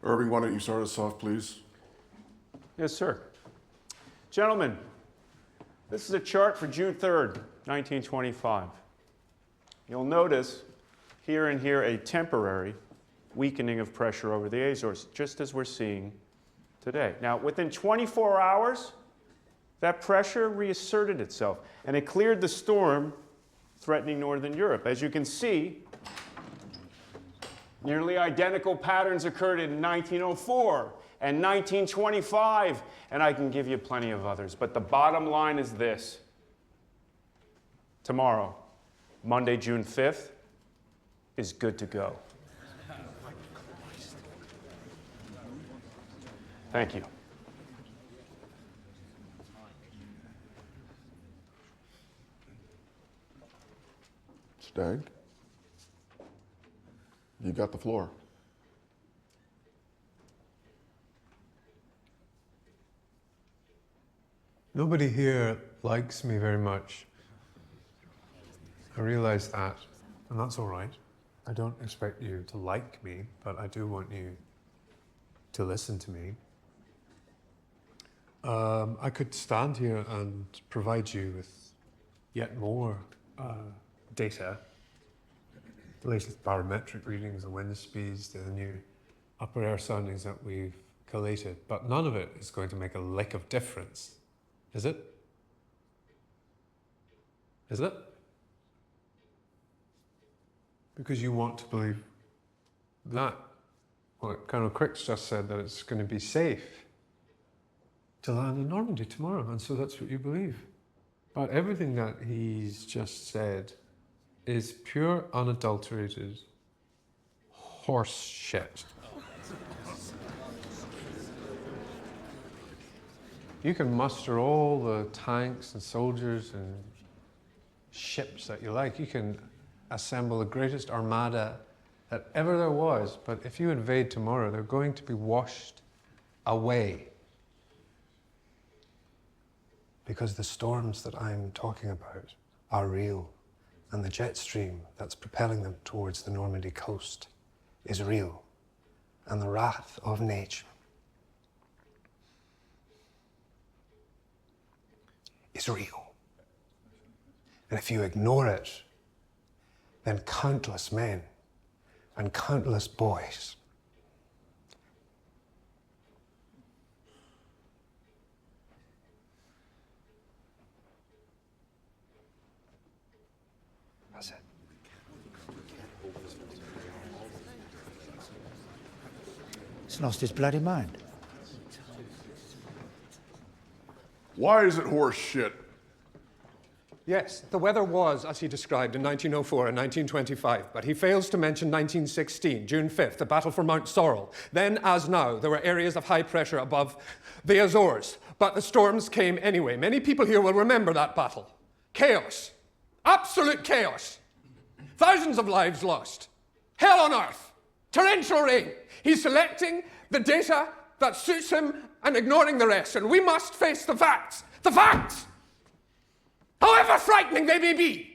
Irving, why don't you start us off, please? Yes, sir. Gentlemen, this is a chart for June 3rd, 1925. You'll notice here and here a temporary weakening of pressure over the Azores, just as we're seeing today. Now, within 24 hours, that pressure reasserted itself, and it cleared the storm threatening northern Europe. As you can see, nearly identical patterns occurred in 1904 and 1925, and I can give you plenty of others. But the bottom line is this. Tomorrow, Monday, June 5th, is good to go. Thank you. Stagg, you got the floor. Nobody here likes me very much. I realize that, and that's all right. I don't expect you to like me, but I do want you to listen to me. I could stand here and provide you with yet more data. The latest barometric readings, the wind speeds, the new upper air soundings that we've collated, but none of it is going to make a lick of difference. Is it? Is it? Because you want to believe that. Well, Colonel Crick's just said that it's going to be safe to land in Normandy tomorrow, and so that's what you believe. But everything that he's just said is pure, unadulterated horse shit. You can muster all the tanks and soldiers and ships that you like. You can assemble the greatest armada that ever there was, but if you invade tomorrow, they're going to be washed away. Because the storms that I'm talking about are real, and the jet stream that's propelling them towards the Normandy coast is real, and the wrath of nature is real. And if you ignore it, then countless men and countless boys that's it. He's lost his bloody mind. Why is it horse shit? Yes, the weather was, as he described, in 1904 and 1925, but he fails to mention 1916, June 5th, the battle for Mount Sorrel. Then, as now, there were areas of high pressure above the Azores, but the storms came anyway. Many people here will remember that battle. Chaos. Absolute chaos. Thousands of lives lost. Hell on earth. Torrential rain. He's selecting the data that suits him and ignoring the rest, and we must face the facts. The facts! However frightening they may be.